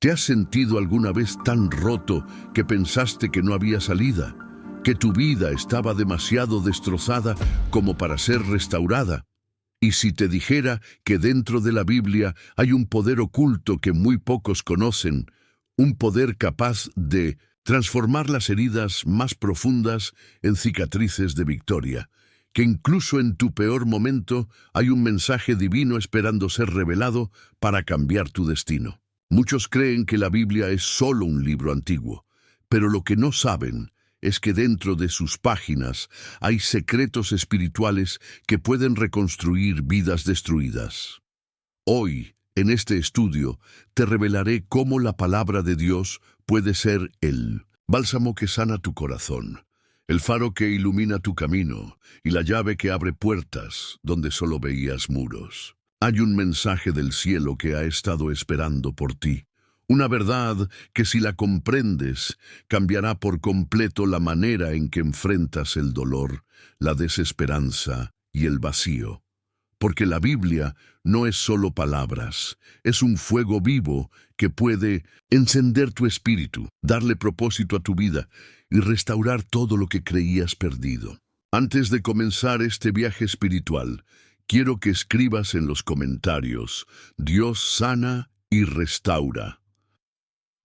¿Te has sentido alguna vez tan roto que pensaste que no había salida? ¿Que tu vida estaba demasiado destrozada como para ser restaurada? Y si te dijera que dentro de la Biblia hay un poder oculto que muy pocos conocen, un poder capaz de transformar las heridas más profundas en cicatrices de victoria, que incluso en tu peor momento hay un mensaje divino esperando ser revelado para cambiar tu destino. Muchos creen que la Biblia es solo un libro antiguo, pero lo que no saben es que dentro de sus páginas hay secretos espirituales que pueden reconstruir vidas destruidas. Hoy, en este estudio, te revelaré cómo la palabra de Dios puede ser el bálsamo que sana tu corazón, el faro que ilumina tu camino y la llave que abre puertas donde solo veías muros. Hay un mensaje del cielo que ha estado esperando por ti. Una verdad que si la comprendes, cambiará por completo la manera en que enfrentas el dolor, la desesperanza y el vacío. Porque la Biblia no es solo palabras, es un fuego vivo que puede encender tu espíritu, darle propósito a tu vida y restaurar todo lo que creías perdido. Antes de comenzar este viaje espiritual, quiero que escribas en los comentarios: Dios sana y restaura.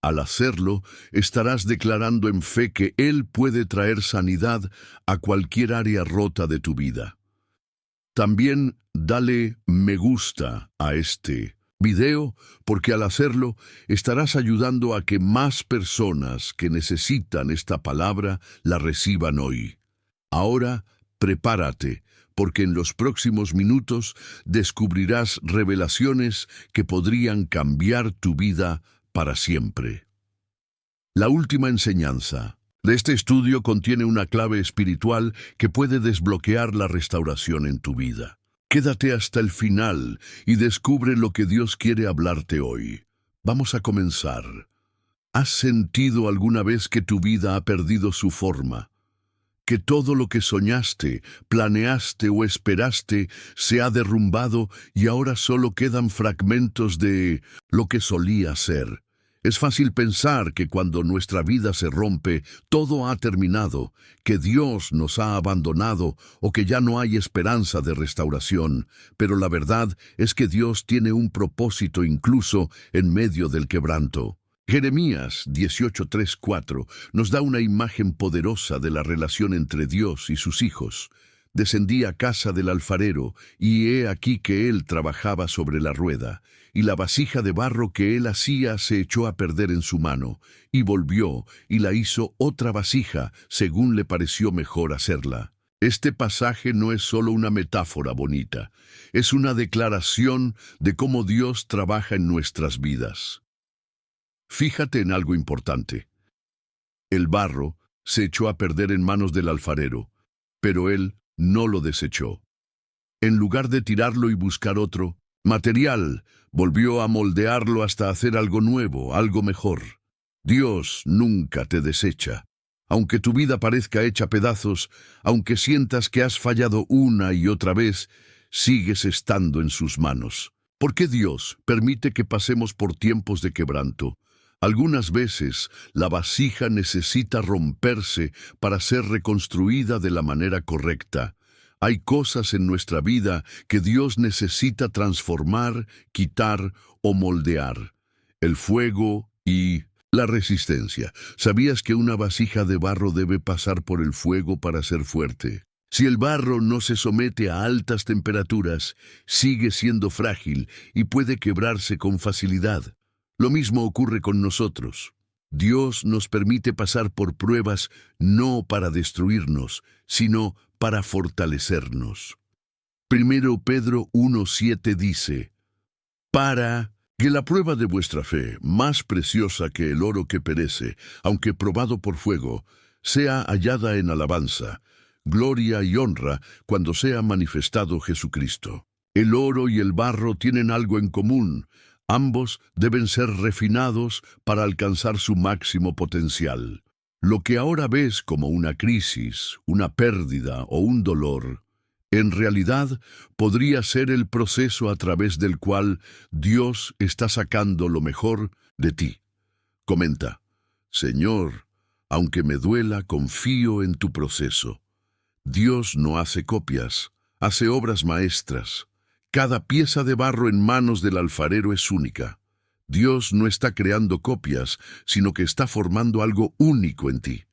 Al hacerlo, estarás declarando en fe que Él puede traer sanidad a cualquier área rota de tu vida. También dale me gusta a este video, porque al hacerlo estarás ayudando a que más personas que necesitan esta palabra la reciban hoy. Ahora, prepárate, porque en los próximos minutos descubrirás revelaciones que podrían cambiar tu vida para siempre. La última enseñanza de este estudio contiene una clave espiritual que puede desbloquear la restauración en tu vida. Quédate hasta el final y descubre lo que Dios quiere hablarte hoy. Vamos a comenzar. ¿Has sentido alguna vez que tu vida ha perdido su forma? Que todo lo que soñaste, planeaste o esperaste se ha derrumbado y ahora solo quedan fragmentos de lo que solía ser. Es fácil pensar que cuando nuestra vida se rompe, todo ha terminado, que Dios nos ha abandonado o que ya no hay esperanza de restauración, pero la verdad es que Dios tiene un propósito incluso en medio del quebranto. Jeremías 18:3-4 nos da una imagen poderosa de la relación entre Dios y sus hijos. Descendí a casa del alfarero, y he aquí que él trabajaba sobre la rueda, y la vasija de barro que él hacía se echó a perder en su mano, y volvió, y la hizo otra vasija, según le pareció mejor hacerla. Este pasaje no es solo una metáfora bonita, es una declaración de cómo Dios trabaja en nuestras vidas. Fíjate en algo importante. El barro se echó a perder en manos del alfarero, pero él no lo desechó. En lugar de tirarlo y buscar otro material, volvió a moldearlo hasta hacer algo nuevo, algo mejor. Dios nunca te desecha. Aunque tu vida parezca hecha pedazos, aunque sientas que has fallado una y otra vez, sigues estando en sus manos. ¿Por qué Dios permite que pasemos por tiempos de quebranto? Algunas veces la vasija necesita romperse para ser reconstruida de la manera correcta. Hay cosas en nuestra vida que Dios necesita transformar, quitar o moldear. El fuego y la resistencia. ¿Sabías que una vasija de barro debe pasar por el fuego para ser fuerte? Si el barro no se somete a altas temperaturas, sigue siendo frágil y puede quebrarse con facilidad. Lo mismo ocurre con nosotros. Dios nos permite pasar por pruebas no para destruirnos, sino para fortalecernos. 1 Pedro 1:7 dice: para que la prueba de vuestra fe, más preciosa que el oro que perece, aunque probado por fuego, sea hallada en alabanza, gloria y honra cuando sea manifestado Jesucristo. El oro y el barro tienen algo en común. Ambos deben ser refinados para alcanzar su máximo potencial. Lo que ahora ves como una crisis, una pérdida o un dolor, en realidad podría ser el proceso a través del cual Dios está sacando lo mejor de ti. Comenta: Señor, aunque me duela, confío en tu proceso. Dios no hace copias, hace obras maestras. Cada pieza de barro en manos del alfarero es única. Dios no está creando copias, sino que está formando algo único en ti.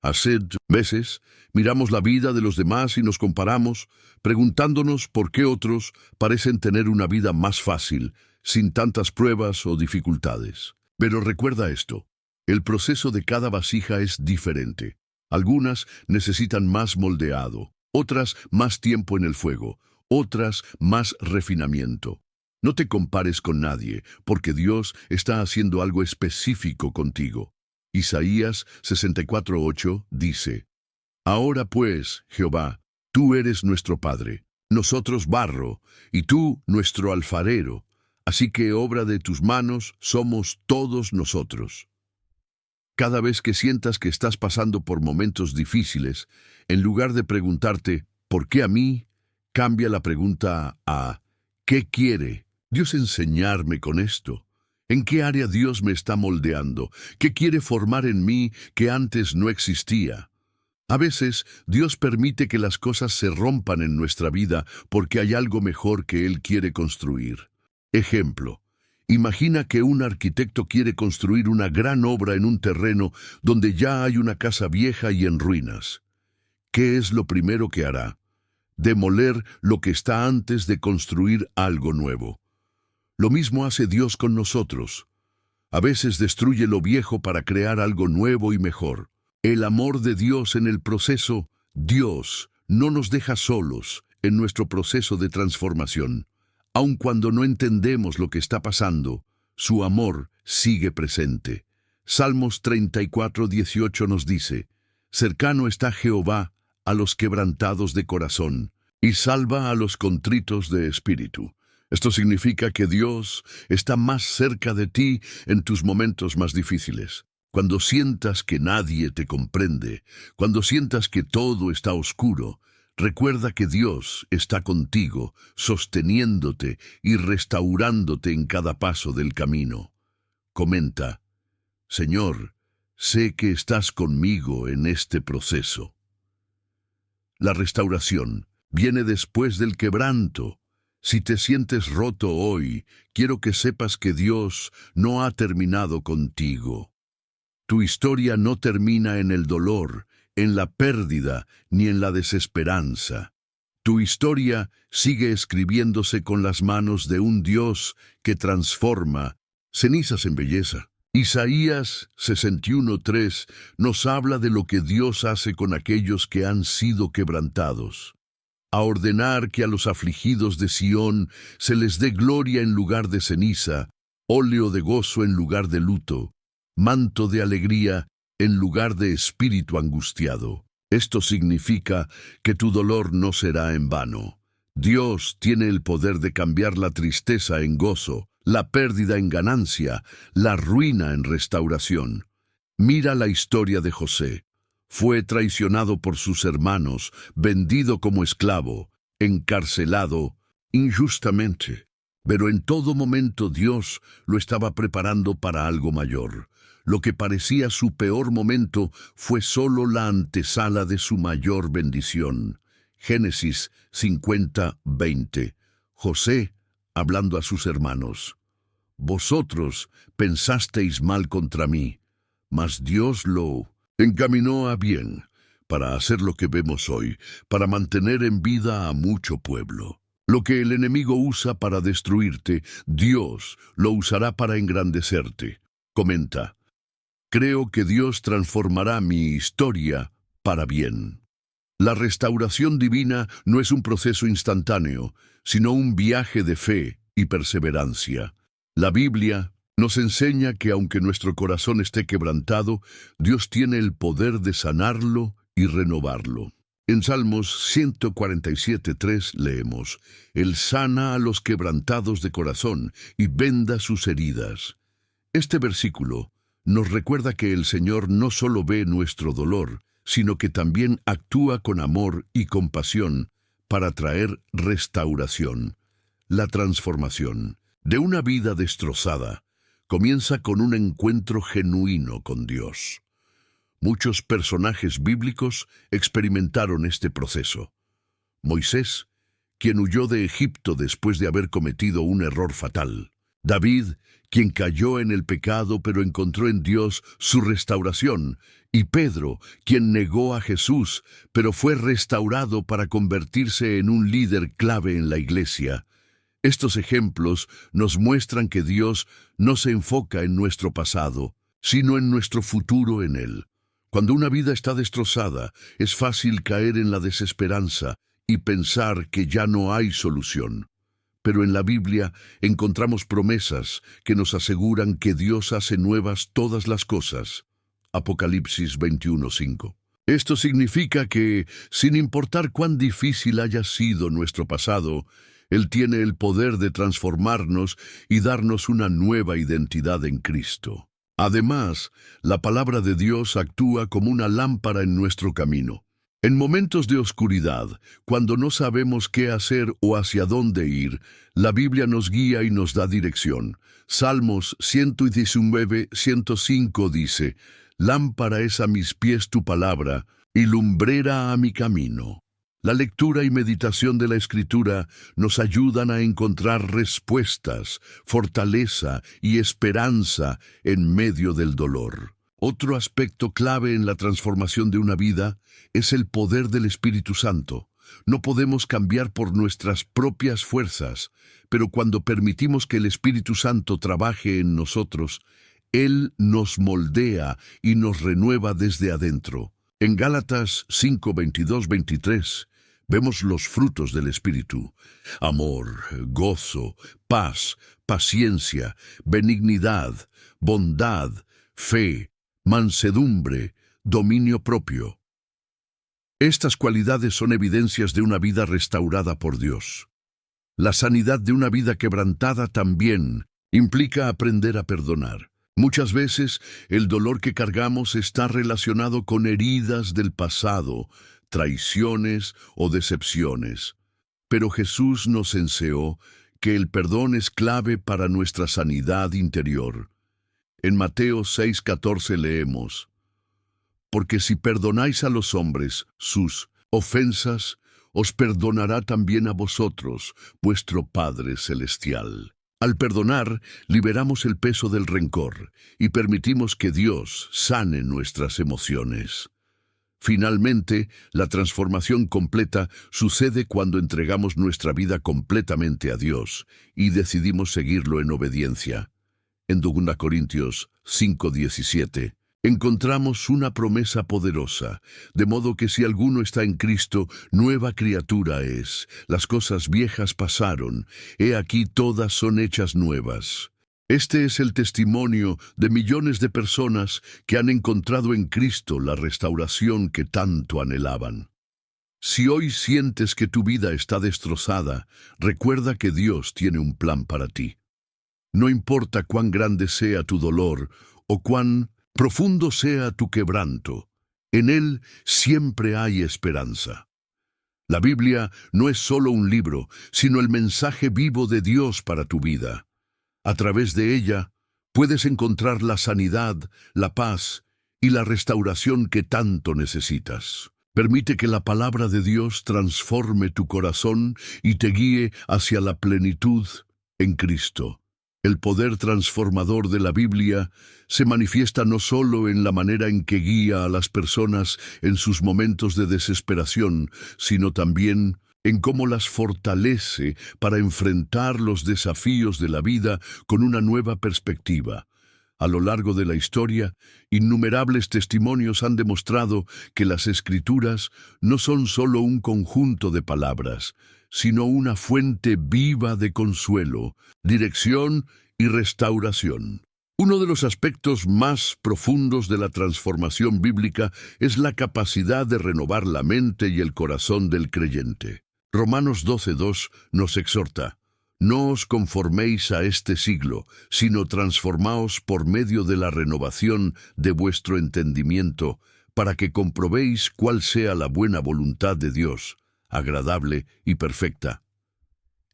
Hace veces miramos la vida de los demás y nos comparamos, preguntándonos por qué otros parecen tener una vida más fácil, sin tantas pruebas o dificultades. Pero recuerda esto: el proceso de cada vasija es diferente. Algunas necesitan más moldeado, otras más tiempo en el fuego, otras más refinamiento. No te compares con nadie, porque Dios está haciendo algo específico contigo. Isaías 64:8 dice: Ahora pues, Jehová, tú eres nuestro Padre, nosotros barro, y tú nuestro alfarero, así que obra de tus manos somos todos nosotros. Cada vez que sientas que estás pasando por momentos difíciles, en lugar de preguntarte ¿por qué a mí?, cambia la pregunta a ¿qué quiere Dios enseñarme con esto? ¿En qué área Dios me está moldeando? ¿Qué quiere formar en mí que antes no existía? A veces, Dios permite que las cosas se rompan en nuestra vida porque hay algo mejor que Él quiere construir. Ejemplo: imagina que un arquitecto quiere construir una gran obra en un terreno donde ya hay una casa vieja y en ruinas. ¿Qué es lo primero que hará? Demoler lo que está antes de construir algo nuevo. Lo mismo hace Dios con nosotros. A veces destruye lo viejo para crear algo nuevo y mejor. El amor de Dios en el proceso. Dios no nos deja solos en nuestro proceso de transformación. Aun cuando no entendemos lo que está pasando, su amor sigue presente. Salmos 34:18 nos dice: Cercano está Jehová a los quebrantados de corazón, y salva a los contritos de espíritu. Esto significa que Dios está más cerca de ti en tus momentos más difíciles. Cuando sientas que nadie te comprende, cuando sientas que todo está oscuro, recuerda que Dios está contigo, sosteniéndote y restaurándote en cada paso del camino. Comenta: Señor, sé que estás conmigo en este proceso. La restauración viene después del quebranto. Si te sientes roto hoy, quiero que sepas que Dios no ha terminado contigo. Tu historia no termina en el dolor, en la pérdida, ni en la desesperanza. Tu historia sigue escribiéndose con las manos de un Dios que transforma cenizas en belleza. Isaías 61:3 nos habla de lo que Dios hace con aquellos que han sido quebrantados. A ordenar que a los afligidos de Sión se les dé gloria en lugar de ceniza, óleo de gozo en lugar de luto, manto de alegría en lugar de espíritu angustiado. Esto significa que tu dolor no será en vano. Dios tiene el poder de cambiar la tristeza en gozo, la pérdida en ganancia, la ruina en restauración. Mira la historia de José. Fue traicionado por sus hermanos, vendido como esclavo, encarcelado injustamente. Pero en todo momento Dios lo estaba preparando para algo mayor. Lo que parecía su peor momento fue solo la antesala de su mayor bendición. Génesis 50:20. José, hablando a sus hermanos: Vosotros pensasteis mal contra mí, mas Dios lo encaminó a bien, para hacer lo que vemos hoy, para mantener en vida a mucho pueblo. Lo que el enemigo usa para destruirte, Dios lo usará para engrandecerte. Comenta: Creo que Dios transformará mi historia para bien. La restauración divina no es un proceso instantáneo, sino un viaje de fe y perseverancia. La Biblia nos enseña que aunque nuestro corazón esté quebrantado, Dios tiene el poder de sanarlo y renovarlo. En Salmos 147:3 leemos: Él sana a los quebrantados de corazón y venda sus heridas. Este versículo nos recuerda que el Señor no solo ve nuestro dolor, sino que también actúa con amor y compasión para traer restauración. La transformación de una vida destrozada comienza con un encuentro genuino con Dios. Muchos personajes bíblicos experimentaron este proceso. Moisés, quien huyó de Egipto después de haber cometido un error fatal. David, quien cayó en el pecado pero encontró en Dios su restauración. Y Pedro, quien negó a Jesús, pero fue restaurado para convertirse en un líder clave en la iglesia. Estos ejemplos nos muestran que Dios no se enfoca en nuestro pasado, sino en nuestro futuro en Él. Cuando una vida está destrozada, es fácil caer en la desesperanza y pensar que ya no hay solución. Pero en la Biblia encontramos promesas que nos aseguran que Dios hace nuevas todas las cosas. Apocalipsis 21:5. Esto significa que, sin importar cuán difícil haya sido nuestro pasado, Él tiene el poder de transformarnos y darnos una nueva identidad en Cristo. Además, la palabra de Dios actúa como una lámpara en nuestro camino. En momentos de oscuridad, cuando no sabemos qué hacer o hacia dónde ir, la Biblia nos guía y nos da dirección. Salmos 119:105 dice: «Lámpara es a mis pies tu palabra, y lumbrera a mi camino». La lectura y meditación de la Escritura nos ayudan a encontrar respuestas, fortaleza y esperanza en medio del dolor. Otro aspecto clave en la transformación de una vida es el poder del Espíritu Santo. No podemos cambiar por nuestras propias fuerzas, pero cuando permitimos que el Espíritu Santo trabaje en nosotros, Él nos moldea y nos renueva desde adentro. En Gálatas 5:22-23 vemos los frutos del Espíritu: amor, gozo, paz, paciencia, benignidad, bondad, fe, mansedumbre, dominio propio. Estas cualidades son evidencias de una vida restaurada por Dios. La sanidad de una vida quebrantada también implica aprender a perdonar. Muchas veces el dolor que cargamos está relacionado con heridas del pasado, traiciones o decepciones. Pero Jesús nos enseñó que el perdón es clave para nuestra sanidad interior. En Mateo 6:14 leemos: «Porque si perdonáis a los hombres sus ofensas, os perdonará también a vosotros vuestro Padre Celestial». Al perdonar, liberamos el peso del rencor y permitimos que Dios sane nuestras emociones. Finalmente, la transformación completa sucede cuando entregamos nuestra vida completamente a Dios y decidimos seguirlo en obediencia. En 2 Corintios 5:17 encontramos una promesa poderosa, de modo que si alguno está en Cristo, nueva criatura es. Las cosas viejas pasaron, he aquí todas son hechas nuevas. Este es el testimonio de millones de personas que han encontrado en Cristo la restauración que tanto anhelaban. Si hoy sientes que tu vida está destrozada, recuerda que Dios tiene un plan para ti. No importa cuán grande sea tu dolor o cuán profundo sea tu quebranto, en Él siempre hay esperanza. La Biblia no es solo un libro, sino el mensaje vivo de Dios para tu vida. A través de ella, puedes encontrar la sanidad, la paz y la restauración que tanto necesitas. Permite que la palabra de Dios transforme tu corazón y te guíe hacia la plenitud en Cristo. El poder transformador de la Biblia se manifiesta no solo en la manera en que guía a las personas en sus momentos de desesperación, sino también en cómo las fortalece para enfrentar los desafíos de la vida con una nueva perspectiva. A lo largo de la historia, innumerables testimonios han demostrado que las Escrituras no son solo un conjunto de palabras, sino una fuente viva de consuelo, dirección y restauración. Uno de los aspectos más profundos de la transformación bíblica es la capacidad de renovar la mente y el corazón del creyente. Romanos 12:2 nos exhorta: «No os conforméis a este siglo, sino transformaos por medio de la renovación de vuestro entendimiento, para que comprobéis cuál sea la buena voluntad de Dios, agradable y perfecta».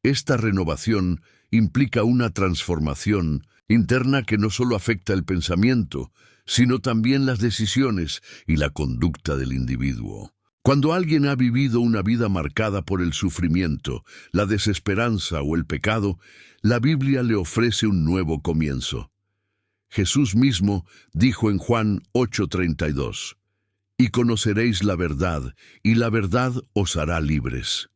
Esta renovación implica una transformación interna que no solo afecta el pensamiento, sino también las decisiones y la conducta del individuo. Cuando alguien ha vivido una vida marcada por el sufrimiento, la desesperanza o el pecado, la Biblia le ofrece un nuevo comienzo. Jesús mismo dijo en Juan 8:32, «Y conoceréis la verdad, y la verdad os hará libres».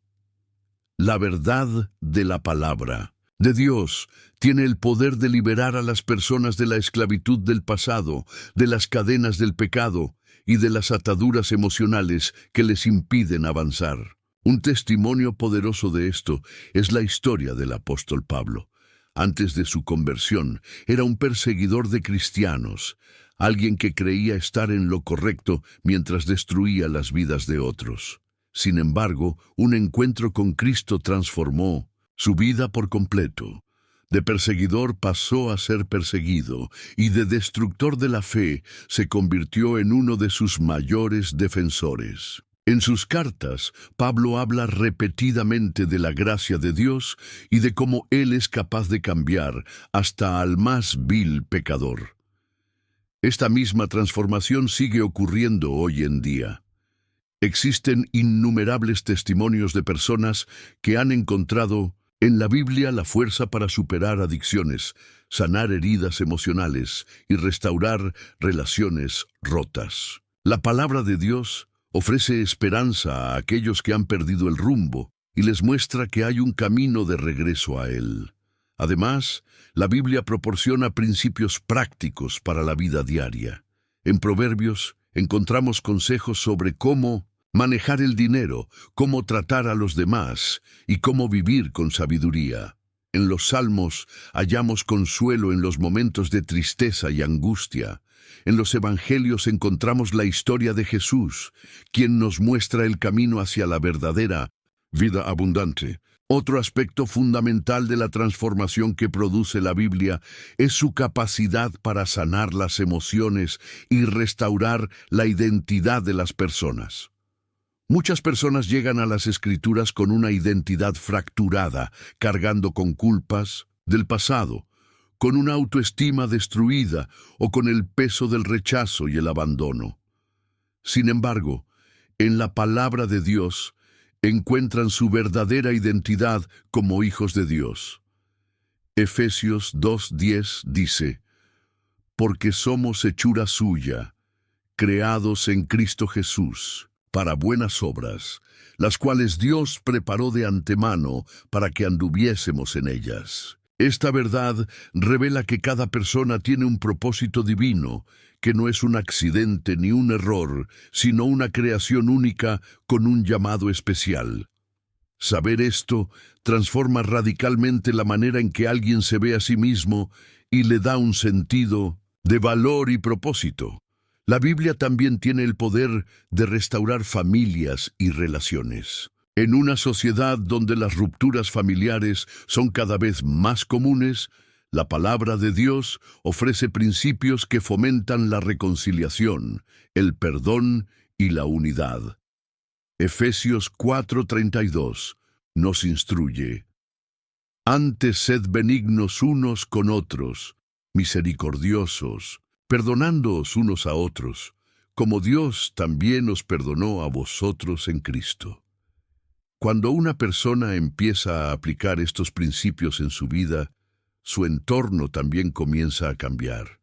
La verdad de la palabra de Dios tiene el poder de liberar a las personas de la esclavitud del pasado, de las cadenas del pecado y de las ataduras emocionales que les impiden avanzar. Un testimonio poderoso de esto es la historia del apóstol Pablo. Antes de su conversión, era un perseguidor de cristianos, alguien que creía estar en lo correcto mientras destruía las vidas de otros. Sin embargo, un encuentro con Cristo transformó su vida por completo. De perseguidor pasó a ser perseguido, y de destructor de la fe se convirtió en uno de sus mayores defensores. En sus cartas, Pablo habla repetidamente de la gracia de Dios y de cómo Él es capaz de cambiar hasta al más vil pecador. Esta misma transformación sigue ocurriendo hoy en día. Existen innumerables testimonios de personas que han encontrado en la Biblia la fuerza para superar adicciones, sanar heridas emocionales y restaurar relaciones rotas. La palabra de Dios ofrece esperanza a aquellos que han perdido el rumbo y les muestra que hay un camino de regreso a Él. Además, la Biblia proporciona principios prácticos para la vida diaria. En Proverbios encontramos consejos sobre cómo manejar el dinero, cómo tratar a los demás y cómo vivir con sabiduría. En los Salmos hallamos consuelo en los momentos de tristeza y angustia. En los Evangelios encontramos la historia de Jesús, quien nos muestra el camino hacia la verdadera vida abundante. Otro aspecto fundamental de la transformación que produce la Biblia es su capacidad para sanar las emociones y restaurar la identidad de las personas. Muchas personas llegan a las Escrituras con una identidad fracturada, cargando con culpas del pasado, con una autoestima destruida o con el peso del rechazo y el abandono. Sin embargo, en la palabra de Dios encuentran su verdadera identidad como hijos de Dios. Efesios 2:10 dice, «Porque somos hechura suya, creados en Cristo Jesús, para buenas obras, las cuales Dios preparó de antemano para que anduviésemos en ellas». Esta verdad revela que cada persona tiene un propósito divino, que no es un accidente ni un error, sino una creación única con un llamado especial. Saber esto transforma radicalmente la manera en que alguien se ve a sí mismo y le da un sentido de valor y propósito. La Biblia también tiene el poder de restaurar familias y relaciones. En una sociedad donde las rupturas familiares son cada vez más comunes, la palabra de Dios ofrece principios que fomentan la reconciliación, el perdón y la unidad. Efesios 4:32 nos instruye: «Antes sed benignos unos con otros, misericordiosos, perdonándoos unos a otros, como Dios también os perdonó a vosotros en Cristo». Cuando una persona empieza a aplicar estos principios en su vida, su entorno también comienza a cambiar.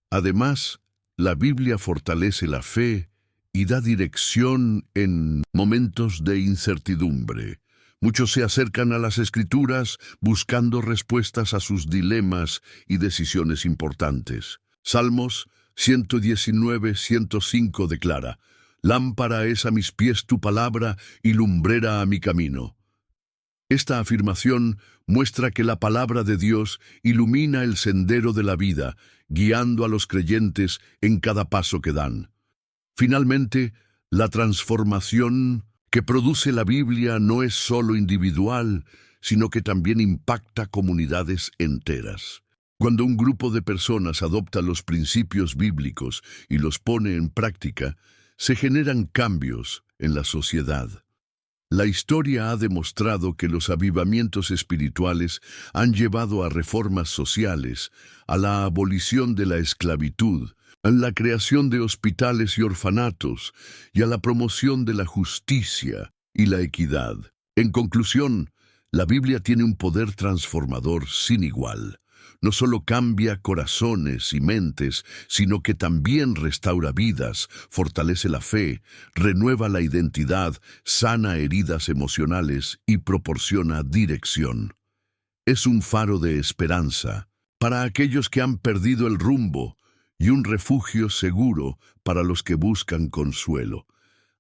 Además, la Biblia fortalece la fe y da dirección en momentos de incertidumbre. Muchos se acercan a las Escrituras buscando respuestas a sus dilemas y decisiones importantes. Salmos 119:105 declara: «Lámpara es a mis pies tu palabra y lumbrera a mi camino». Esta afirmación muestra que la palabra de Dios ilumina el sendero de la vida, guiando a los creyentes en cada paso que dan. Finalmente, la transformación que produce la Biblia no es solo individual, sino que también impacta comunidades enteras. Cuando un grupo de personas adopta los principios bíblicos y los pone en práctica, se generan cambios en la sociedad. La historia ha demostrado que los avivamientos espirituales han llevado a reformas sociales, a la abolición de la esclavitud, a la creación de hospitales y orfanatos, y a la promoción de la justicia y la equidad. En conclusión, la Biblia tiene un poder transformador sin igual. No solo cambia corazones y mentes, sino que también restaura vidas, fortalece la fe, renueva la identidad, sana heridas emocionales y proporciona dirección. Es un faro de esperanza para aquellos que han perdido el rumbo y un refugio seguro para los que buscan consuelo.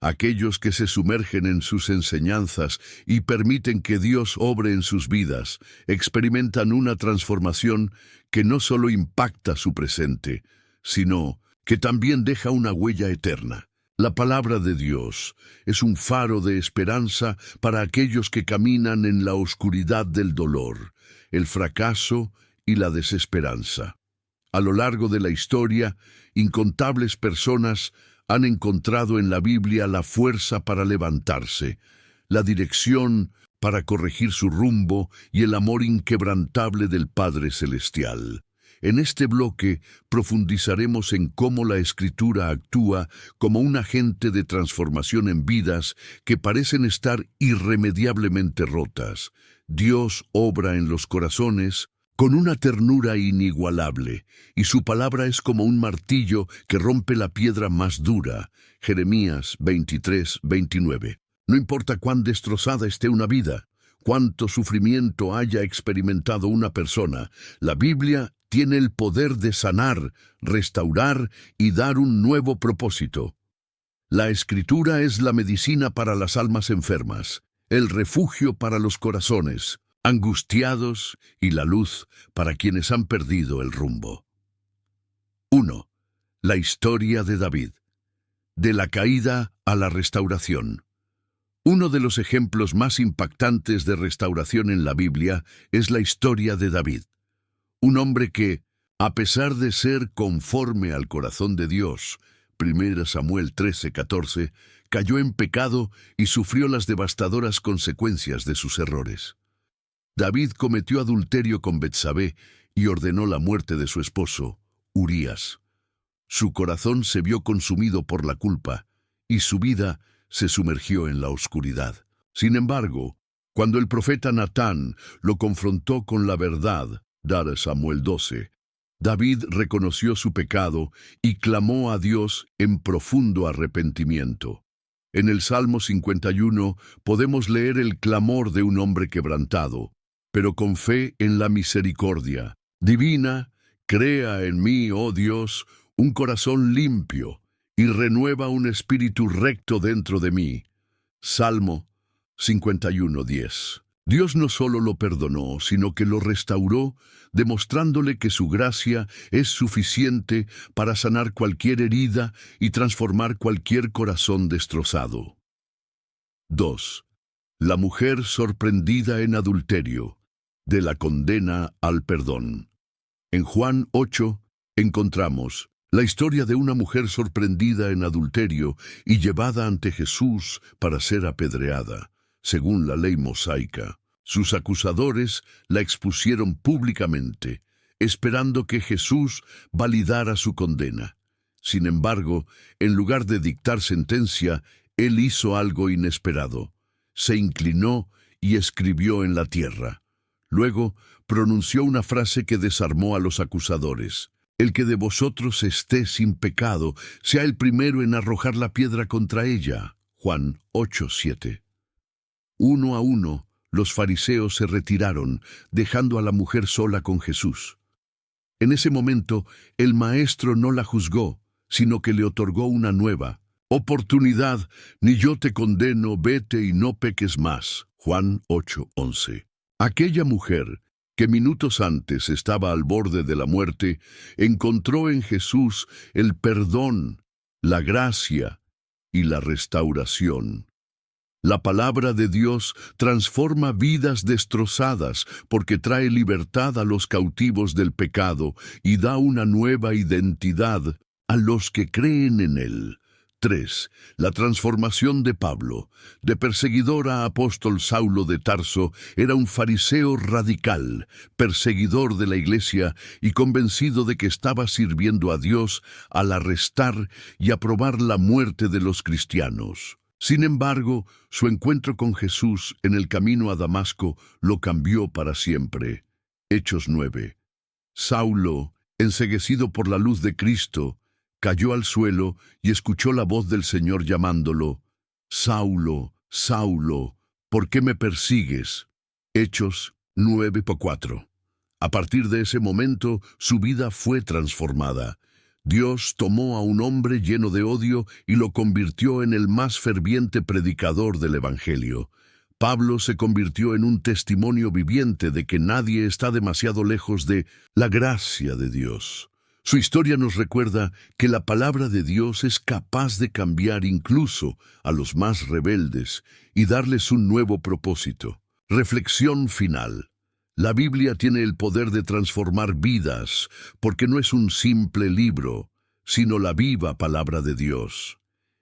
Aquellos que se sumergen en sus enseñanzas y permiten que Dios obre en sus vidas, experimentan una transformación que no solo impacta su presente, sino que también deja una huella eterna. La palabra de Dios es un faro de esperanza para aquellos que caminan en la oscuridad del dolor, el fracaso y la desesperanza. A lo largo de la historia, incontables personas han encontrado en la Biblia la fuerza para levantarse, la dirección para corregir su rumbo y el amor inquebrantable del Padre Celestial. En este bloque profundizaremos en cómo la Escritura actúa como un agente de transformación en vidas que parecen estar irremediablemente rotas. Dios obra en los corazones con una ternura inigualable, y su palabra es como un martillo que rompe la piedra más dura. Jeremías 23:29. No importa cuán destrozada esté una vida, cuánto sufrimiento haya experimentado una persona, la Biblia tiene el poder de sanar, restaurar y dar un nuevo propósito. La Escritura es la medicina para las almas enfermas, el refugio para los corazones angustiados y la luz para quienes han perdido el rumbo. 1. La historia de David. De la caída a la restauración. Uno de los ejemplos más impactantes de restauración en la Biblia es la historia de David. Un hombre que, a pesar de ser conforme al corazón de Dios, 1 Samuel 13:14, cayó en pecado y sufrió las devastadoras consecuencias de sus errores. David cometió adulterio con Betsabé y ordenó la muerte de su esposo, Urías. Su corazón se vio consumido por la culpa y su vida se sumergió en la oscuridad. Sin embargo, cuando el profeta Natán lo confrontó con la verdad, dar Samuel 12, David reconoció su pecado y clamó a Dios en profundo arrepentimiento. En el Salmo 51 podemos leer el clamor de un hombre quebrantado, pero con fe en la misericordia divina. Crea en mí, oh Dios, un corazón limpio y renueva un espíritu recto dentro de mí. Salmo 51:10. Dios no solo lo perdonó, sino que lo restauró, demostrándole que su gracia es suficiente para sanar cualquier herida y transformar cualquier corazón destrozado. 2. La mujer sorprendida en adulterio. De la condena al perdón. En Juan 8 encontramos la historia de una mujer sorprendida en adulterio y llevada ante Jesús para ser apedreada, según la ley mosaica. Sus acusadores la expusieron públicamente, esperando que Jesús validara su condena. Sin embargo, en lugar de dictar sentencia, él hizo algo inesperado. Se inclinó y escribió en la tierra. Luego pronunció una frase que desarmó a los acusadores. El que de vosotros esté sin pecado, sea el primero en arrojar la piedra contra ella. Juan 8:7. Uno a uno, los fariseos se retiraron, dejando a la mujer sola con Jesús. En ese momento, el maestro no la juzgó, sino que le otorgó una nueva oportunidad. Ni yo te condeno, vete y no peques más. Juan 8:11. Aquella mujer, que minutos antes estaba al borde de la muerte, encontró en Jesús el perdón, la gracia y la restauración. La palabra de Dios transforma vidas destrozadas porque trae libertad a los cautivos del pecado y da una nueva identidad a los que creen en Él. 3. La transformación de Pablo. De perseguidor a apóstol, Saulo de Tarso era un fariseo radical, perseguidor de la iglesia y convencido de que estaba sirviendo a Dios al arrestar y aprobar la muerte de los cristianos. Sin embargo, su encuentro con Jesús en el camino a Damasco lo cambió para siempre. Hechos 9. Saulo, enceguecido por la luz de Cristo, cayó al suelo y escuchó la voz del Señor llamándolo: Saulo, Saulo, ¿por qué me persigues? Hechos 9:4. A partir de ese momento, su vida fue transformada. Dios tomó a un hombre lleno de odio y lo convirtió en el más ferviente predicador del Evangelio. Pablo se convirtió en un testimonio viviente de que nadie está demasiado lejos de la gracia de Dios. Su historia nos recuerda que la palabra de Dios es capaz de cambiar incluso a los más rebeldes y darles un nuevo propósito. Reflexión final. La Biblia tiene el poder de transformar vidas porque no es un simple libro, sino la viva palabra de Dios.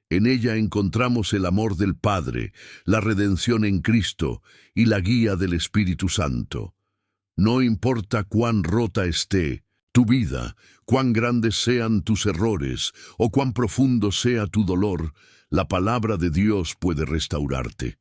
En ella encontramos el amor del Padre, la redención en Cristo y la guía del Espíritu Santo. No importa cuán rota esté tu vida, cuán grandes sean tus errores o cuán profundo sea tu dolor, la palabra de Dios puede restaurarte.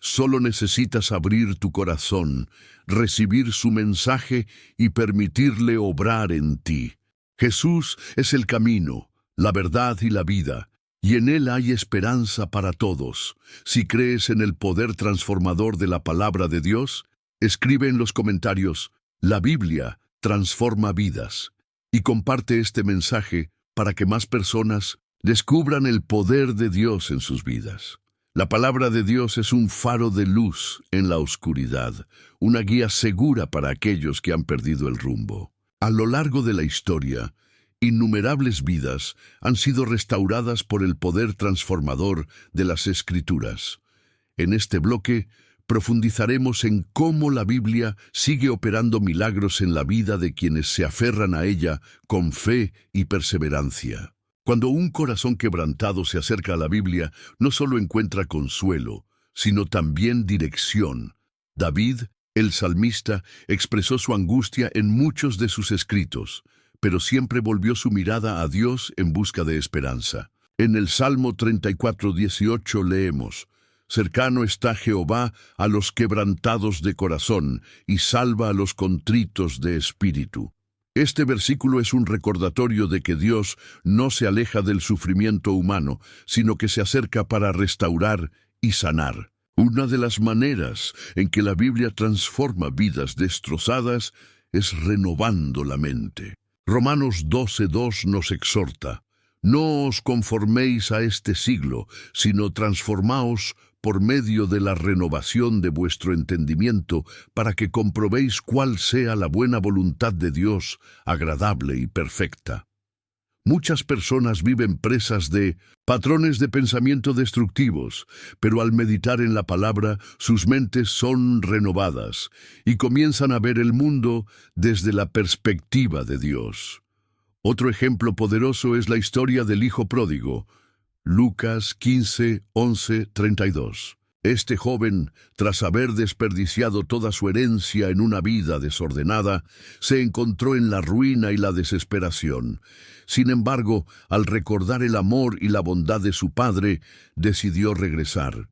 Solo necesitas abrir tu corazón, recibir su mensaje y permitirle obrar en ti. Jesús es el camino, la verdad y la vida, y en Él hay esperanza para todos. Si crees en el poder transformador de la palabra de Dios, escribe en los comentarios: la Biblia transforma vidas, y comparte este mensaje para que más personas descubran el poder de Dios en sus vidas. La palabra de Dios es un faro de luz en la oscuridad, una guía segura para aquellos que han perdido el rumbo. A lo largo de la historia, innumerables vidas han sido restauradas por el poder transformador de las Escrituras. En este bloque, profundizaremos en cómo la Biblia sigue operando milagros en la vida de quienes se aferran a ella con fe y perseverancia. Cuando un corazón quebrantado se acerca a la Biblia, no solo encuentra consuelo, sino también dirección. David, el salmista, expresó su angustia en muchos de sus escritos, pero siempre volvió su mirada a Dios en busca de esperanza. En el Salmo 34:18 leemos: Cercano está Jehová a los quebrantados de corazón, y salva a los contritos de espíritu. Este versículo es un recordatorio de que Dios no se aleja del sufrimiento humano, sino que se acerca para restaurar y sanar. Una de las maneras en que la Biblia transforma vidas destrozadas es renovando la mente. Romanos 12:2 nos exhorta: No os conforméis a este siglo, sino transformaos por medio de la renovación de vuestro entendimiento, para que comprobéis cuál sea la buena voluntad de Dios, agradable y perfecta. Muchas personas viven presas de patrones de pensamiento destructivos, pero al meditar en la palabra, sus mentes son renovadas y comienzan a ver el mundo desde la perspectiva de Dios. Otro ejemplo poderoso es la historia del hijo pródigo. Lucas 15:11-32. Este joven, tras haber desperdiciado toda su herencia en una vida desordenada, se encontró en la ruina y la desesperación. Sin embargo, al recordar el amor y la bondad de su padre, decidió regresar.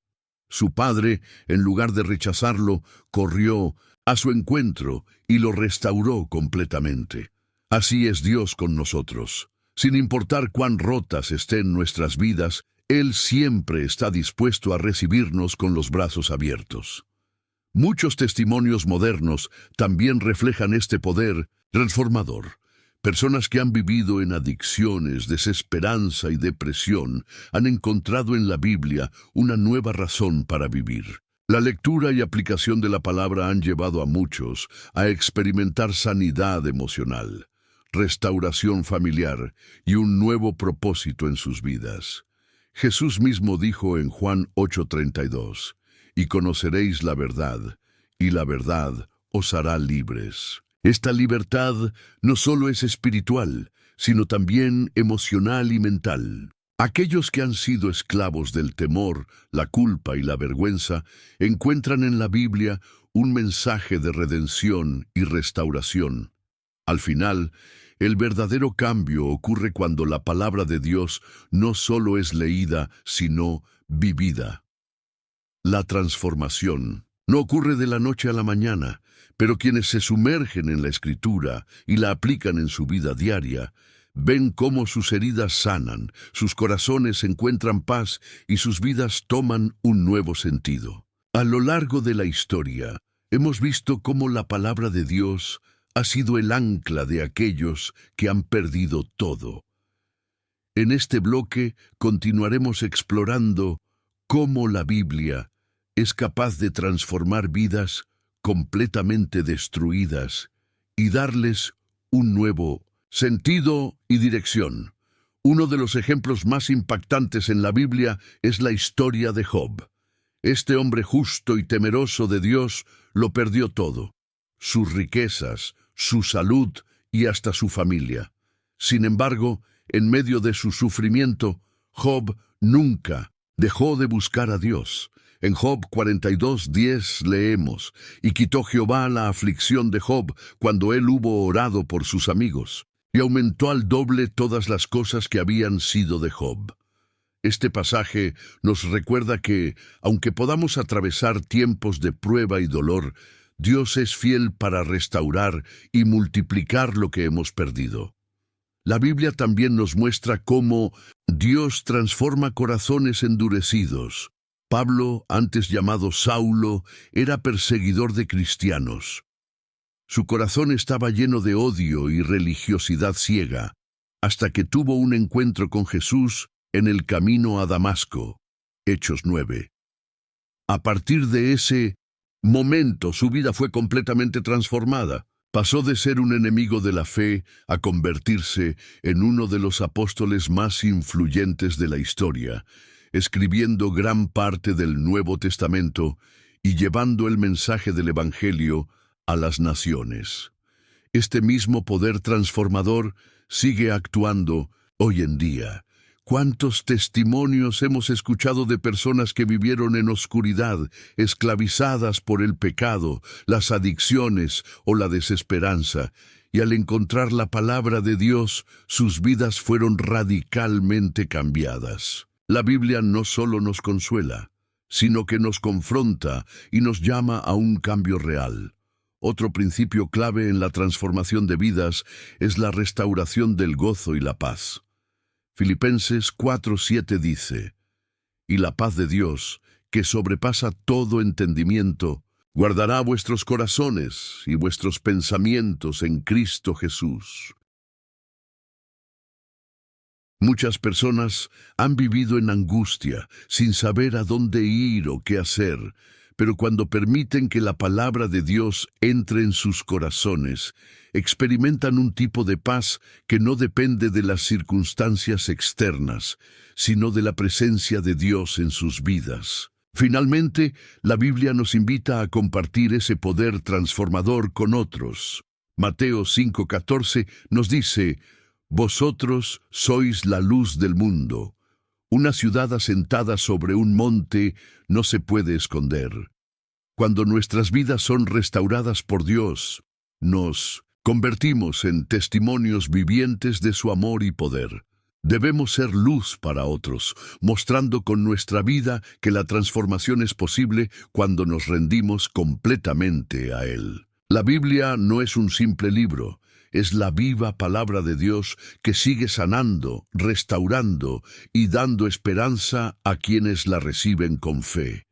Su padre, en lugar de rechazarlo, corrió a su encuentro y lo restauró completamente. Así es Dios con nosotros. Sin importar cuán rotas estén nuestras vidas, Él siempre está dispuesto a recibirnos con los brazos abiertos. Muchos testimonios modernos también reflejan este poder transformador. Personas que han vivido en adicciones, desesperanza y depresión han encontrado en la Biblia una nueva razón para vivir. La lectura y aplicación de la palabra han llevado a muchos a experimentar sanidad emocional, restauración familiar y un nuevo propósito en sus vidas. Jesús mismo dijo en Juan 8:32, «Y conoceréis la verdad, y la verdad os hará libres». Esta libertad no solo es espiritual, sino también emocional y mental. Aquellos que han sido esclavos del temor, la culpa y la vergüenza encuentran en la Biblia un mensaje de redención y restauración. Al final, el verdadero cambio ocurre cuando la palabra de Dios no solo es leída, sino vivida. La transformación no ocurre de la noche a la mañana, pero quienes se sumergen en la Escritura y la aplican en su vida diaria, ven cómo sus heridas sanan, sus corazones encuentran paz y sus vidas toman un nuevo sentido. A lo largo de la historia, hemos visto cómo la palabra de Dios ha sido el ancla de aquellos que han perdido todo. En este bloque continuaremos explorando cómo la Biblia es capaz de transformar vidas completamente destruidas y darles un nuevo sentido y dirección. Uno de los ejemplos más impactantes en la Biblia es la historia de Job. Este hombre justo y temeroso de Dios lo perdió todo: sus riquezas, su salud y hasta su familia. Sin embargo, en medio de su sufrimiento, Job nunca dejó de buscar a Dios. En Job 42:10 leemos: «Y quitó Jehová la aflicción de Job cuando él hubo orado por sus amigos, y aumentó al doble todas las cosas que habían sido de Job». Este pasaje nos recuerda que, aunque podamos atravesar tiempos de prueba y dolor, Dios es fiel para restaurar y multiplicar lo que hemos perdido. La Biblia también nos muestra cómo Dios transforma corazones endurecidos. Pablo, antes llamado Saulo, era perseguidor de cristianos. Su corazón estaba lleno de odio y religiosidad ciega, hasta que tuvo un encuentro con Jesús en el camino a Damasco. Hechos 9. A partir de ese momento, su vida fue completamente transformada. Pasó de ser un enemigo de la fe a convertirse en uno de los apóstoles más influyentes de la historia, escribiendo gran parte del Nuevo Testamento y llevando el mensaje del Evangelio a las naciones. Este mismo poder transformador sigue actuando hoy en día. ¿Cuántos testimonios hemos escuchado de personas que vivieron en oscuridad, esclavizadas por el pecado, las adicciones o la desesperanza, y al encontrar la palabra de Dios, sus vidas fueron radicalmente cambiadas? La Biblia no solo nos consuela, sino que nos confronta y nos llama a un cambio real. Otro principio clave en la transformación de vidas es la restauración del gozo y la paz. Filipenses 4:7 dice: «Y la paz de Dios, que sobrepasa todo entendimiento, guardará vuestros corazones y vuestros pensamientos en Cristo Jesús». Muchas personas han vivido en angustia, sin saber a dónde ir o qué hacer, pero cuando permiten que la palabra de Dios entre en sus corazones, experimentan un tipo de paz que no depende de las circunstancias externas, sino de la presencia de Dios en sus vidas. Finalmente, la Biblia nos invita a compartir ese poder transformador con otros. Mateo 5:14 nos dice: «Vosotros sois la luz del mundo. Una ciudad asentada sobre un monte no se puede esconder». Cuando nuestras vidas son restauradas por Dios, nos convertimos en testimonios vivientes de su amor y poder. Debemos ser luz para otros, mostrando con nuestra vida que la transformación es posible cuando nos rendimos completamente a Él. La Biblia no es un simple libro, es la viva palabra de Dios que sigue sanando, restaurando y dando esperanza a quienes la reciben con fe.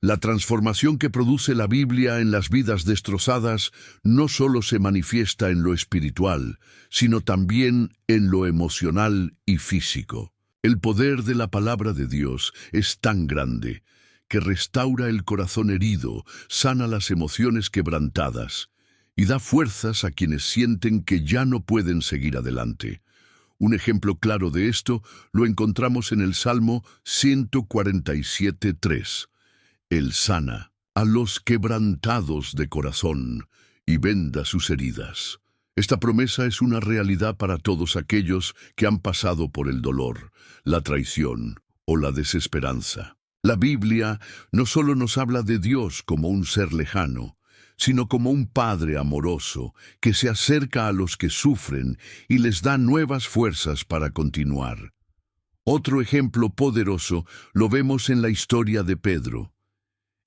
La transformación que produce la Biblia en las vidas destrozadas no solo se manifiesta en lo espiritual, sino también en lo emocional y físico. El poder de la palabra de Dios es tan grande que restaura el corazón herido, sana las emociones quebrantadas y da fuerzas a quienes sienten que ya no pueden seguir adelante. Un ejemplo claro de esto lo encontramos en el Salmo 147:3. Él sana a los quebrantados de corazón y venda sus heridas. Esta promesa es una realidad para todos aquellos que han pasado por el dolor, la traición o la desesperanza. La Biblia no solo nos habla de Dios como un ser lejano, sino como un Padre amoroso que se acerca a los que sufren y les da nuevas fuerzas para continuar. Otro ejemplo poderoso lo vemos en la historia de Pedro.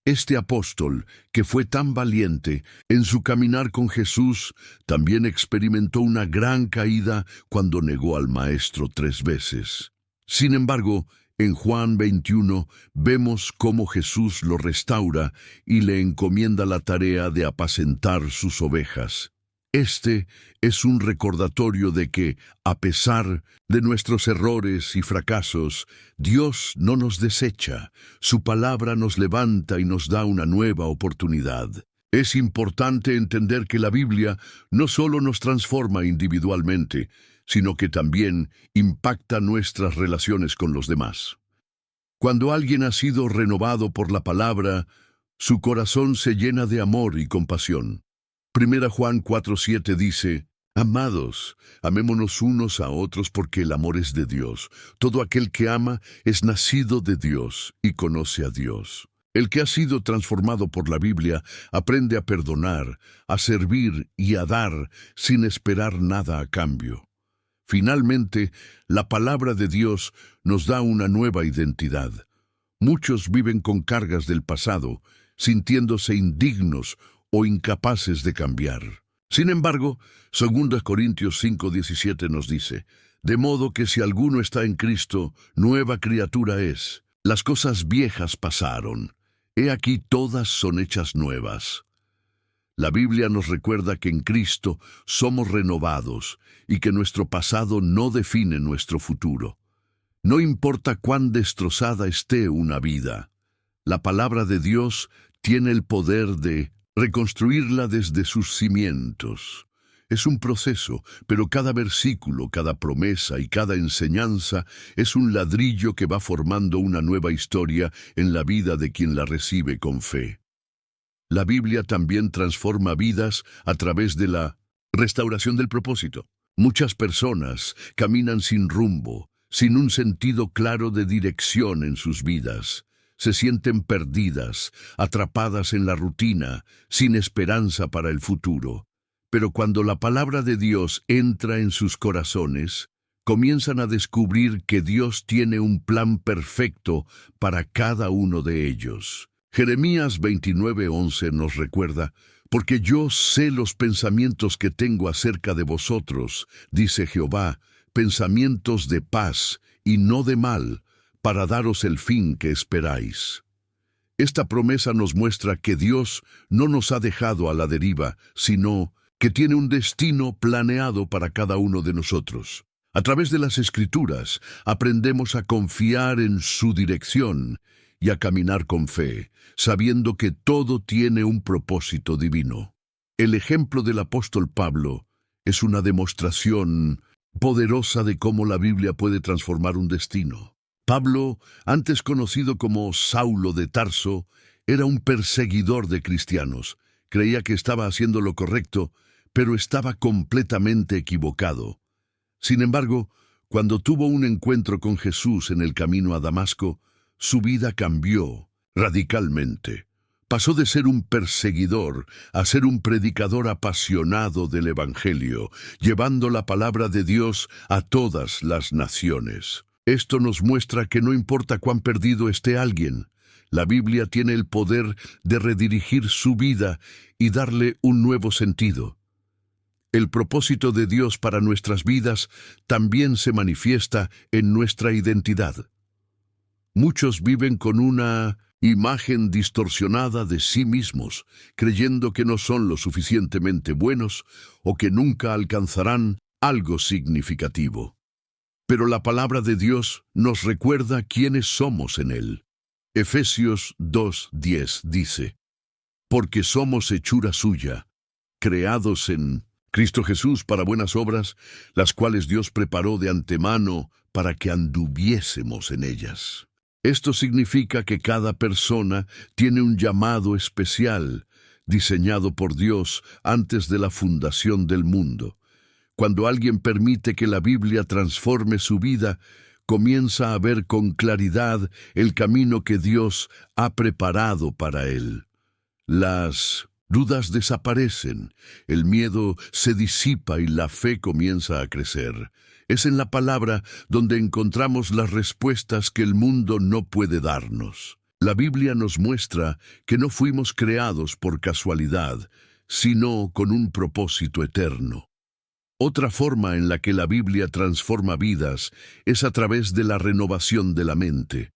Este apóstol, que fue tan valiente en su caminar con Jesús, también experimentó una gran caída cuando negó al Maestro 3 veces. Sin embargo, en Juan 21 vemos cómo Jesús lo restaura y le encomienda la tarea de apacentar sus ovejas. Este es un recordatorio de que, a pesar de nuestros errores y fracasos, Dios no nos desecha. Su palabra nos levanta y nos da una nueva oportunidad. Es importante entender que la Biblia no solo nos transforma individualmente, sino que también impacta nuestras relaciones con los demás. Cuando alguien ha sido renovado por la palabra, su corazón se llena de amor y compasión. 1 Juan 4:7 dice: Amados, amémonos unos a otros porque el amor es de Dios. Todo aquel que ama es nacido de Dios y conoce a Dios. El que ha sido transformado por la Biblia aprende a perdonar, a servir y a dar sin esperar nada a cambio. Finalmente, la palabra de Dios nos da una nueva identidad. Muchos viven con cargas del pasado, sintiéndose indignos o incapaces de cambiar. Sin embargo, 2 Corintios 5:17 nos dice: de modo que si alguno está en Cristo, nueva criatura es. Las cosas viejas pasaron. He aquí todas son hechas nuevas. La Biblia nos recuerda que en Cristo somos renovados y que nuestro pasado no define nuestro futuro. No importa cuán destrozada esté una vida, la palabra de Dios tiene el poder de reconstruirla desde sus cimientos. Es un proceso, pero cada versículo, cada promesa y cada enseñanza es un ladrillo que va formando una nueva historia en la vida de quien la recibe con fe. La Biblia también transforma vidas a través de la restauración del propósito. Muchas personas caminan sin rumbo, sin un sentido claro de dirección en sus vidas. Se sienten perdidas, atrapadas en la rutina, sin esperanza para el futuro. Pero cuando la palabra de Dios entra en sus corazones, comienzan a descubrir que Dios tiene un plan perfecto para cada uno de ellos. Jeremías 29:11 nos recuerda: porque yo sé los pensamientos que tengo acerca de vosotros, dice Jehová, pensamientos de paz y no de mal, para daros el fin que esperáis. Esta promesa nos muestra que Dios no nos ha dejado a la deriva, sino que tiene un destino planeado para cada uno de nosotros. A través de las Escrituras aprendemos a confiar en su dirección y a caminar con fe, sabiendo que todo tiene un propósito divino. El ejemplo del apóstol Pablo es una demostración poderosa de cómo la Biblia puede transformar un destino. Pablo, antes conocido como Saulo de Tarso, era un perseguidor de cristianos. Creía que estaba haciendo lo correcto, pero estaba completamente equivocado. Sin embargo, cuando tuvo un encuentro con Jesús en el camino a Damasco, su vida cambió radicalmente. Pasó de ser un perseguidor a ser un predicador apasionado del Evangelio, llevando la palabra de Dios a todas las naciones. Esto nos muestra que no importa cuán perdido esté alguien, la Biblia tiene el poder de redirigir su vida y darle un nuevo sentido. El propósito de Dios para nuestras vidas también se manifiesta en nuestra identidad. Muchos viven con una imagen distorsionada de sí mismos, creyendo que no son lo suficientemente buenos o que nunca alcanzarán algo significativo. Pero la palabra de Dios nos recuerda quiénes somos en Él. Efesios 2:10 dice: porque somos hechura suya, creados en Cristo Jesús para buenas obras, las cuales Dios preparó de antemano para que anduviésemos en ellas. Esto significa que cada persona tiene un llamado especial, diseñado por Dios antes de la fundación del mundo. Cuando alguien permite que la Biblia transforme su vida, comienza a ver con claridad el camino que Dios ha preparado para él. Las dudas desaparecen, el miedo se disipa y la fe comienza a crecer. Es en la palabra donde encontramos las respuestas que el mundo no puede darnos. La Biblia nos muestra que no fuimos creados por casualidad, sino con un propósito eterno. Otra forma en la que la Biblia transforma vidas es a través de la renovación de la mente.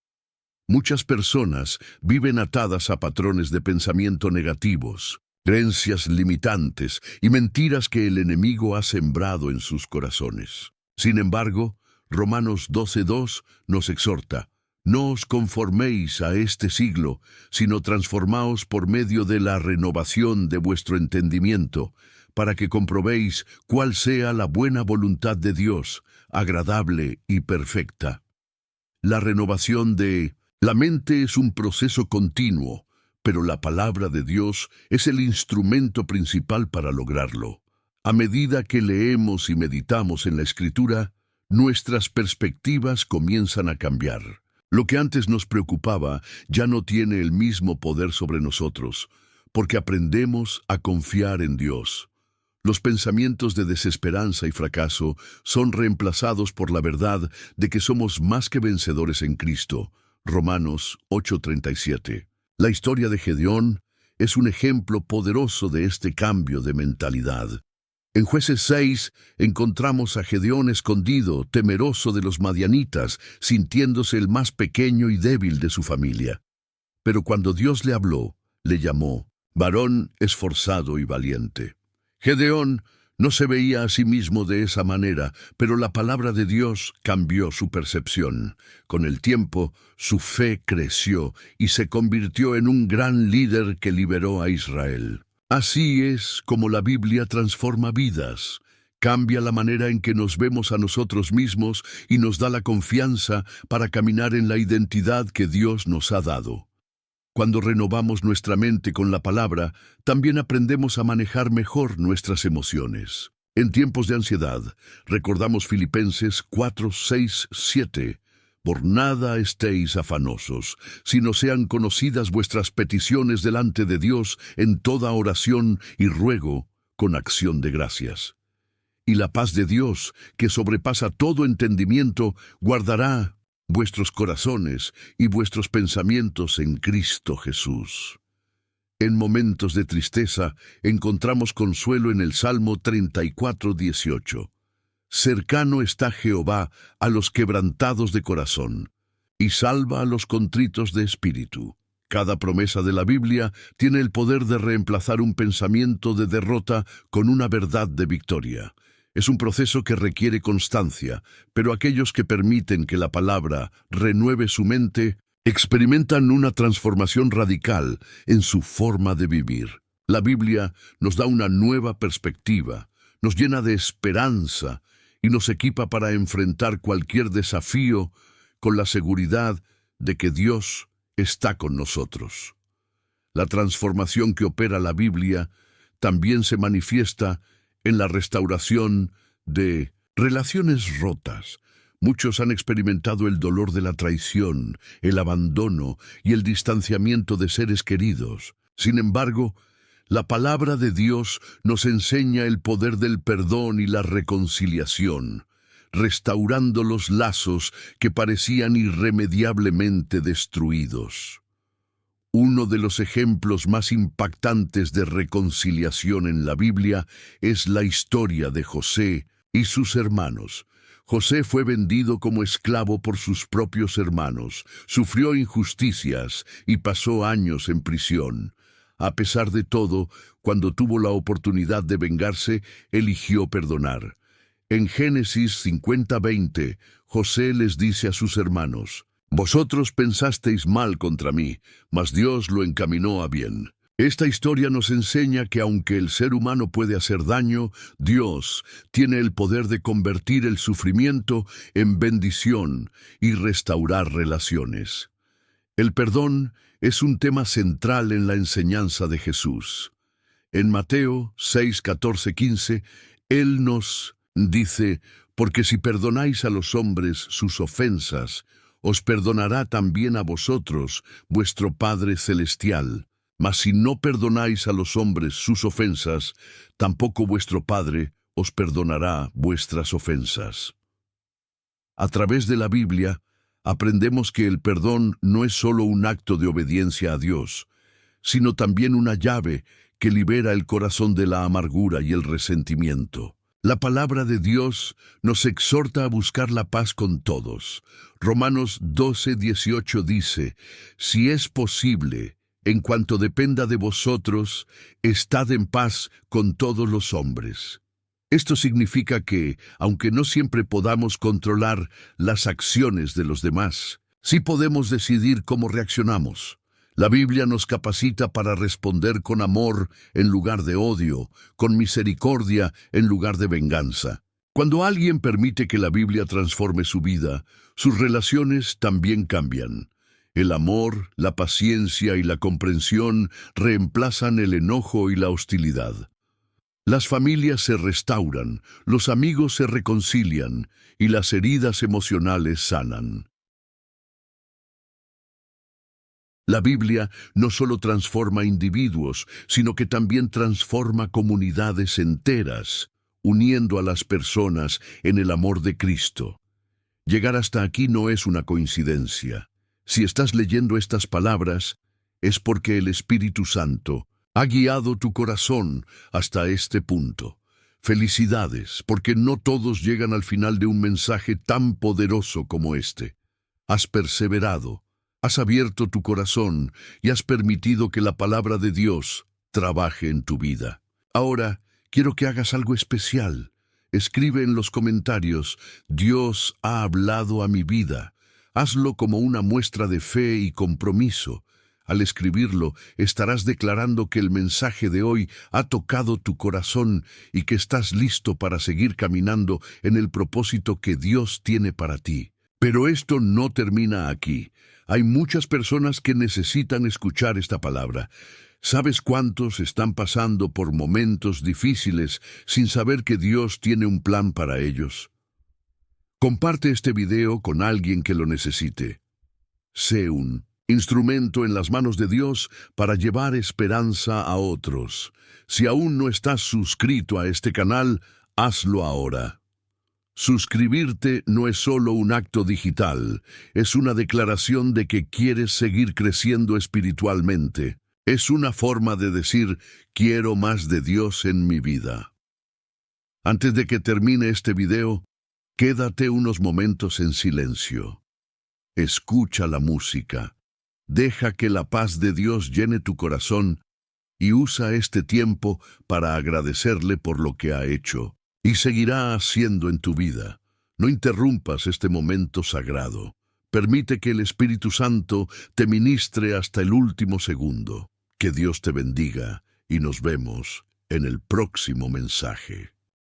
Muchas personas viven atadas a patrones de pensamiento negativos, creencias limitantes y mentiras que el enemigo ha sembrado en sus corazones. Sin embargo, Romanos 12:2 nos exhorta: no os conforméis a este siglo, sino transformaos por medio de la renovación de vuestro entendimiento, para que comprobéis cuál sea la buena voluntad de Dios, agradable y perfecta. La renovación de la mente es un proceso continuo, pero la palabra de Dios es el instrumento principal para lograrlo. A medida que leemos y meditamos en la Escritura, nuestras perspectivas comienzan a cambiar. Lo que antes nos preocupaba ya no tiene el mismo poder sobre nosotros, porque aprendemos a confiar en Dios. Los pensamientos de desesperanza y fracaso son reemplazados por la verdad de que somos más que vencedores en Cristo. Romanos 8:37. La historia de Gedeón es un ejemplo poderoso de este cambio de mentalidad. En Jueces 6 encontramos a Gedeón escondido, temeroso de los madianitas, sintiéndose el más pequeño y débil de su familia. Pero cuando Dios le habló, le llamó varón esforzado y valiente. Gedeón no se veía a sí mismo de esa manera, pero la palabra de Dios cambió su percepción. Con el tiempo, su fe creció y se convirtió en un gran líder que liberó a Israel. Así es como la Biblia transforma vidas, cambia la manera en que nos vemos a nosotros mismos y nos da la confianza para caminar en la identidad que Dios nos ha dado. Cuando renovamos nuestra mente con la palabra, también aprendemos a manejar mejor nuestras emociones. En tiempos de ansiedad, recordamos Filipenses 4:6-7. Por nada estéis afanosos, sino sean conocidas vuestras peticiones delante de Dios en toda oración y ruego con acción de gracias. Y la paz de Dios, que sobrepasa todo entendimiento, guardará vuestros corazones y vuestros pensamientos en Cristo Jesús. En momentos de tristeza, encontramos consuelo en el Salmo 34:18. Cercano está Jehová a los quebrantados de corazón, y salva a los contritos de espíritu. Cada promesa de la Biblia tiene el poder de reemplazar un pensamiento de derrota con una verdad de victoria. Es un proceso que requiere constancia, pero aquellos que permiten que la palabra renueve su mente, experimentan una transformación radical en su forma de vivir. La Biblia nos da una nueva perspectiva, nos llena de esperanza y nos equipa para enfrentar cualquier desafío con la seguridad de que Dios está con nosotros. La transformación que opera la Biblia también se manifiesta en la restauración de relaciones rotas. Muchos han experimentado el dolor de la traición, el abandono y el distanciamiento de seres queridos. Sin embargo, la palabra de Dios nos enseña el poder del perdón y la reconciliación, restaurando los lazos que parecían irremediablemente destruidos. Uno de los ejemplos más impactantes de reconciliación en la Biblia es la historia de José y sus hermanos. José fue vendido como esclavo por sus propios hermanos, sufrió injusticias y pasó años en prisión. A pesar de todo, cuando tuvo la oportunidad de vengarse, eligió perdonar. En Génesis 50:20, José les dice a sus hermanos: «Vosotros pensasteis mal contra mí, mas Dios lo encaminó a bien». Esta historia nos enseña que aunque el ser humano puede hacer daño, Dios tiene el poder de convertir el sufrimiento en bendición y restaurar relaciones. El perdón es un tema central en la enseñanza de Jesús. En Mateo 6:14-15, Él nos Dice, porque si perdonáis a los hombres sus ofensas, os perdonará también a vosotros vuestro Padre Celestial. Mas si no perdonáis a los hombres sus ofensas, tampoco vuestro Padre os perdonará vuestras ofensas. A través de la Biblia, aprendemos que el perdón no es solo un acto de obediencia a Dios, sino también una llave que libera el corazón de la amargura y el resentimiento. La palabra de Dios nos exhorta a buscar la paz con todos. Romanos 12:18 dice, si es posible, en cuanto dependa de vosotros, estad en paz con todos los hombres. Esto significa que, aunque no siempre podamos controlar las acciones de los demás, sí podemos decidir cómo reaccionamos. La Biblia nos capacita para responder con amor en lugar de odio, con misericordia en lugar de venganza. Cuando alguien permite que la Biblia transforme su vida, sus relaciones también cambian. El amor, la paciencia y la comprensión reemplazan el enojo y la hostilidad. Las familias se restauran, los amigos se reconcilian y las heridas emocionales sanan. La Biblia no solo transforma individuos, sino que también transforma comunidades enteras, uniendo a las personas en el amor de Cristo. Llegar hasta aquí no es una coincidencia. Si estás leyendo estas palabras, es porque el Espíritu Santo ha guiado tu corazón hasta este punto. Felicidades, porque no todos llegan al final de un mensaje tan poderoso como este. Has perseverado. Has abierto tu corazón y has permitido que la palabra de Dios trabaje en tu vida. Ahora, quiero que hagas algo especial. Escribe en los comentarios, Dios ha hablado a mi vida. Hazlo como una muestra de fe y compromiso. Al escribirlo, estarás declarando que el mensaje de hoy ha tocado tu corazón y que estás listo para seguir caminando en el propósito que Dios tiene para ti. Pero esto no termina aquí. Hay muchas personas que necesitan escuchar esta palabra. ¿Sabes cuántos están pasando por momentos difíciles sin saber que Dios tiene un plan para ellos? Comparte este video con alguien que lo necesite. Sé un instrumento en las manos de Dios para llevar esperanza a otros. Si aún no estás suscrito a este canal, hazlo ahora. Suscribirte no es solo un acto digital, es una declaración de que quieres seguir creciendo espiritualmente. Es una forma de decir, quiero más de Dios en mi vida. Antes de que termine este video, quédate unos momentos en silencio. Escucha la música. Deja que la paz de Dios llene tu corazón y usa este tiempo para agradecerle por lo que ha hecho. Y seguirá haciendo en tu vida. No interrumpas este momento sagrado. Permite que el Espíritu Santo te ministre hasta el último segundo. Que Dios te bendiga y nos vemos en el próximo mensaje.